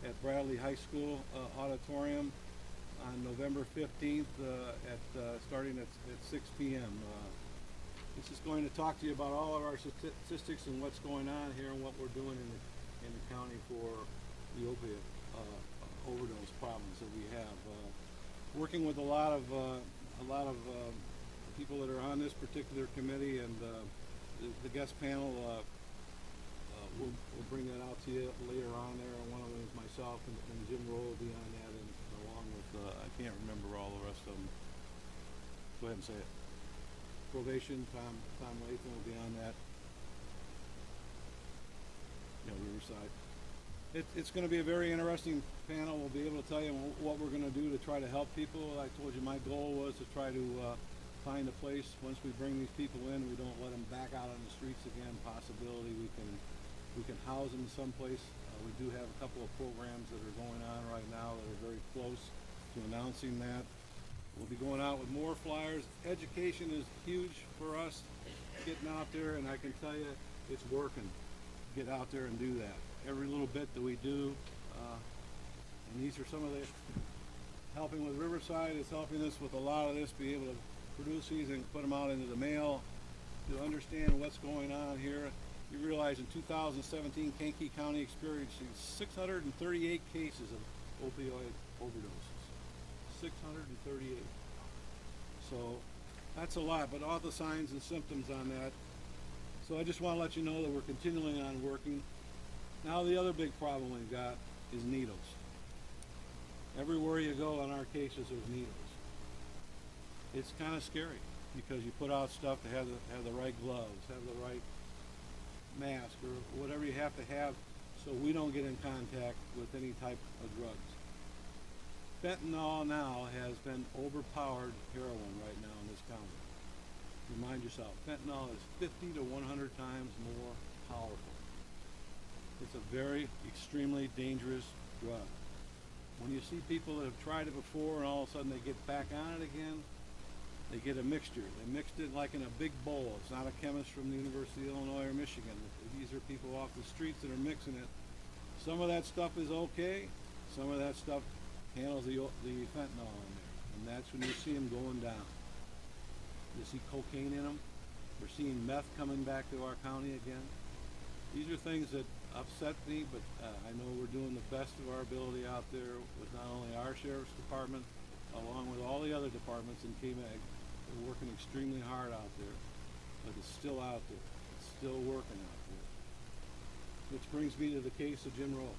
Speaker 14: at Bradley High School auditorium on November 15th starting at 6 p.m. This is going to talk to you about all of our statistics and what's going on here and what we're doing in the county for the opiate overdose problems that we have. Working with a lot of people that are on this particular committee, and the guest panel we'll bring that out to you later on there. One of them is myself, and Jim Rowe will be on that, and along with I can't remember all the rest of them. Go ahead and say it. Probation, Tom Latham will be on that. Yeah, Riverside. It's going to be a very interesting panel. We'll be able to tell you what we're going to do to try to help people. I told you my goal was to try to find a place once we bring these people in, we don't let them back out on the streets again. Possibility we can house them someplace. We do have a couple of programs that are going on right now that are very close to announcing that. We'll be going out with more flyers. Education is huge for us, getting out there, and I can tell you it's working. Get out there and do that. Every little bit that we do, and these are some of the helping with Riverside is helping us with a lot of this, be able to produce these and put them out into the mail to understand what's going on here. You realize in 2017, Kankakee County experienced 638 cases of opioid overdoses. 638. So that's a lot, but all the signs and symptoms on that. So I just want to let you know that we're continuing on working. Now the other big problem we've got is needles. Everywhere you go on our cases, there's needles. It's kind of scary because you put out stuff to have the right gloves, have the right mask, or whatever you have to have so we don't get in contact with any type of drugs. Fentanyl now has been overpowered heroin right now in this county. Remind yourself, fentanyl is 50 to 100 times more powerful. It's a very extremely dangerous drug. When you see people that have tried it before and all of a sudden they get back on it again, they get a mixture. They mixed it like in a big bowl. It's not a chemist from the University of Illinois or Michigan. These are people off the streets that are mixing it. Some of that stuff is okay. Some of that stuff handles the fentanyl in there. And that's when you see them going down. You see cocaine in them. We're seeing meth coming back to our county again. These are things that upset me, but I know we're doing the best of our ability out there with not only our sheriff's department, along with all the other departments in KMAG. They're working extremely hard out there, but it's still out there. It's still working out there. Which brings me to the case of Jim Rowe.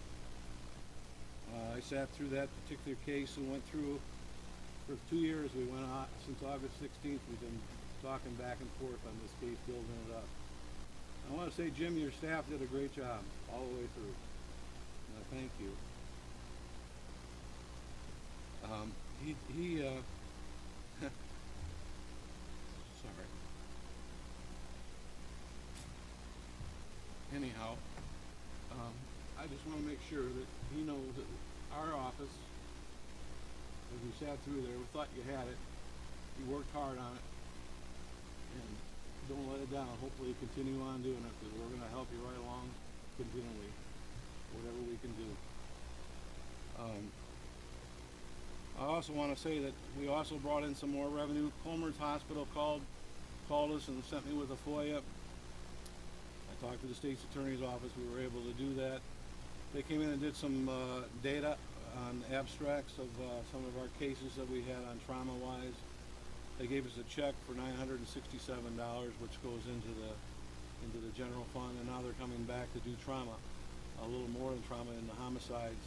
Speaker 14: I sat through that particular case and went through, for 2 years we went on, since August 16th, we've been talking back and forth on this case, building it up. I want to say, Jim, your staff did a great job all the way through. And I thank you. Sorry. Anyhow, I just want to make sure that he knows that our office, as we sat through there, we thought you had it. You worked hard on it. And don't let it down. Hopefully continue on doing it, because we're going to help you right along continually, whatever we can do. I also want to say that we also brought in some more revenue. Coleman's Hospital called us and sent me with a FOIA. I talked to the state's attorney's office. We were able to do that. They came in and did some data on abstracts of some of our cases that we had on trauma-wise. They gave us a check for $967, which goes into the general fund, and now they're coming back to do trauma, a little more than trauma in the homicides,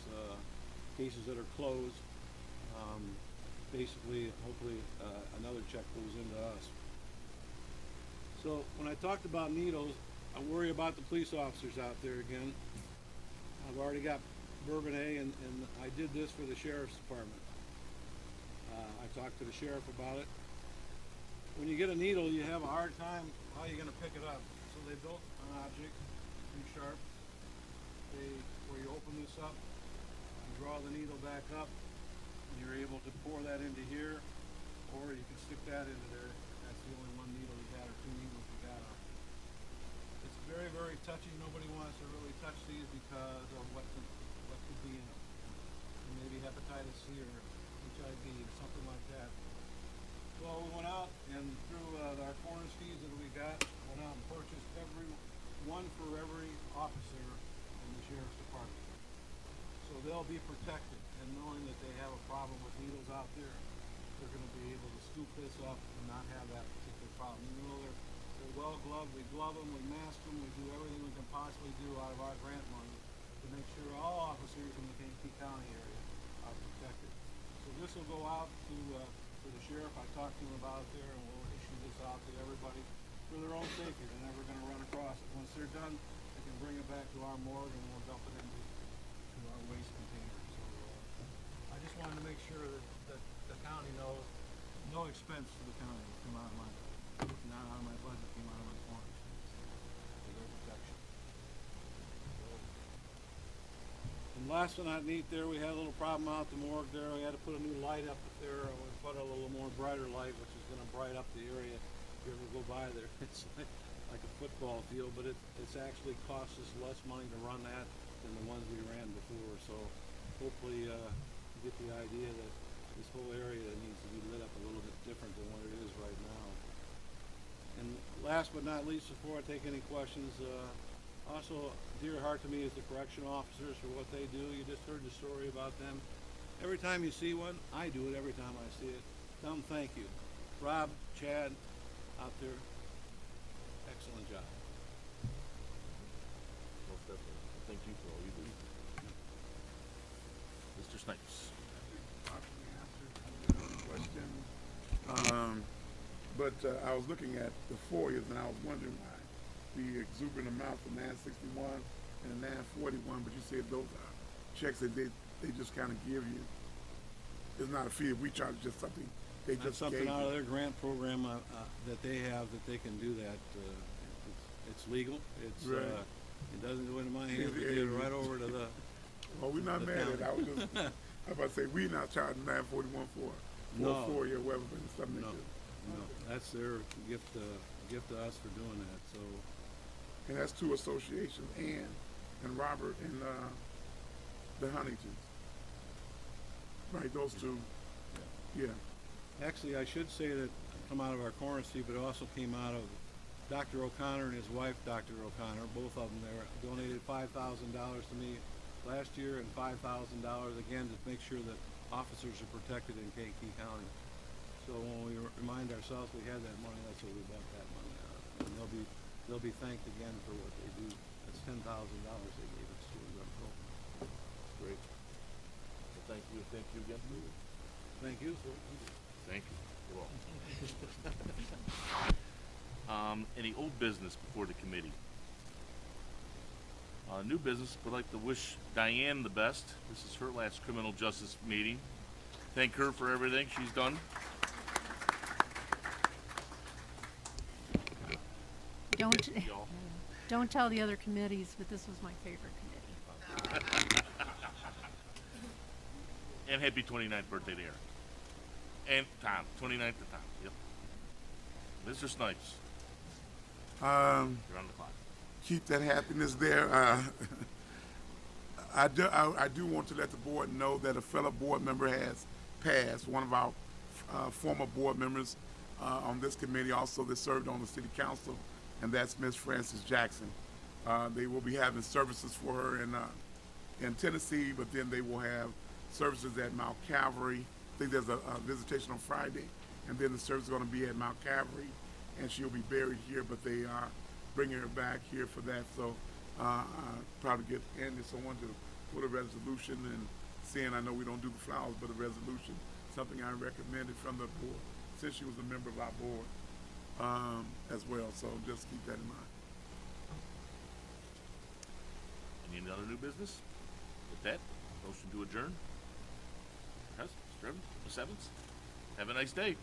Speaker 14: cases that are closed. Basically, hopefully, another check goes into us. So when I talked about needles, I worry about the police officers out there again. I've already got Bourbonnais, and I did this for the sheriff's department. I talked to the sheriff about it. When you get a needle, you have a hard time how you're going to pick it up. So they built an object, pretty sharp. Where you open this up, you draw the needle back up, and you're able to pour that into here, or you can stick that into there. That's the only one needle you got, or two needles you got. It's very, very touchy. Nobody wants to really touch these because of what could be in them. And maybe hepatitis C or HIV or something like that. Well, we went out and through our corners fees that we got, went out and purchased one for every officer in the sheriff's department. So they'll be protected, and knowing that they have a problem with needles out there, they're going to be able to scoop this up and not have that particular problem. Even though they're well gloved, we glove them, we mask them, we do everything we can possibly do out of our grant money to make sure all officers in the Kankakee County area are protected. So this will go out to the sheriff. I talked to him about it there, and we'll issue this out to everybody for their own safety. They're never going to run across it. Once they're done, they can bring it back to our morgue, and we'll dump it into our waste container. So I just wanted to make sure that the county knows no expense to the county will come out of my, not out of my budget, came out of my corners for their protection. And last but not least, there we had a little problem out at the morgue there. We had to put a new light up there. We put a little more brighter light, which is going to brighten up the area. If you ever go by there, it's like a football field, but it's actually cost us less money to run that than the ones we ran before. So hopefully you get the idea that this whole area needs to be lit up a little bit different than what it is right now. And last but not least, before I take any questions, also dear heart to me is the correctional officers for what they do. You just heard the story about them. Every time you see one, I do it every time I see it. Tell them thank you. Rob, Chad, out there, excellent job.
Speaker 1: Most definitely. Thank you for all you do. Mr. Snipes.
Speaker 3: Question. But I was looking at the FOIAs, and I was wondering why the exuberant amount for 961 and 941, but you said those are checks that they just kind of give you. It's not a fee. We charge just something they
Speaker 14: That's
Speaker 3: just
Speaker 14: something
Speaker 3: gave
Speaker 14: out of
Speaker 3: you.
Speaker 14: their grant program that they have that they can do that. It's legal. It's
Speaker 3: Right.
Speaker 14: it doesn't go into my hands. It
Speaker 3: Yeah,
Speaker 14: goes right over to the.
Speaker 3: Well, we're not
Speaker 14: the
Speaker 3: mad at it.
Speaker 14: county.
Speaker 3: I was just, I was about to say, we not charging 941 for
Speaker 14: No.
Speaker 3: FOIA or whatever, but it's something
Speaker 14: No,
Speaker 3: they do.
Speaker 14: no, that's their gift to us for doing that. So
Speaker 3: And that's two associations, and Robert and the Huntingtons. Right, those two. Yeah.
Speaker 14: actually, I should say that come out of our currency, but it also came out of Dr. O'Connor and his wife, Dr. O'Connor. Both of them there donated $5,000 to me last year, and $5,000 again to make sure that officers are protected in Kankakee County. So when we remind ourselves we had that money, that's what we bought that money out of. And they'll be thanked again for what they do. That's $10,000 they gave us to our program.
Speaker 1: Great. Well, thank you again.
Speaker 14: Thank you.
Speaker 1: Thank you. You're welcome. Any old business before the committee? New business, would like to wish Diane the best. This is her last criminal justice meeting. Thank her for everything she's done. Y'all.
Speaker 15: Don't tell the other committees, but this was my favorite committee.
Speaker 1: And happy 29th birthday to Aaron. And Tom, 29th to Tom, yep. Mr. Snipes, you're on the clock.
Speaker 3: Keep that happiness there. I do want to let the board know that a fellow board member has passed, one of our former board members on this committee also that served on the city council, and that's Miss Frances Jackson. They will be having services for her in Tennessee, but then they will have services at Mount Calvary. I think there's a visitation on Friday, and then the service is going to be at Mount Calvary, and she'll be buried here, but they are bringing her back here for that. So I'll probably get Andy someone to put a resolution, and seeing I know we don't do the flowers, but a resolution, something I recommended from the board since she was a member of our board. as well. So just keep that in mind.
Speaker 1: Any other new business? With that, motion to adjourn. Hess, Mr. Evans, Ms. Evans, have a nice day.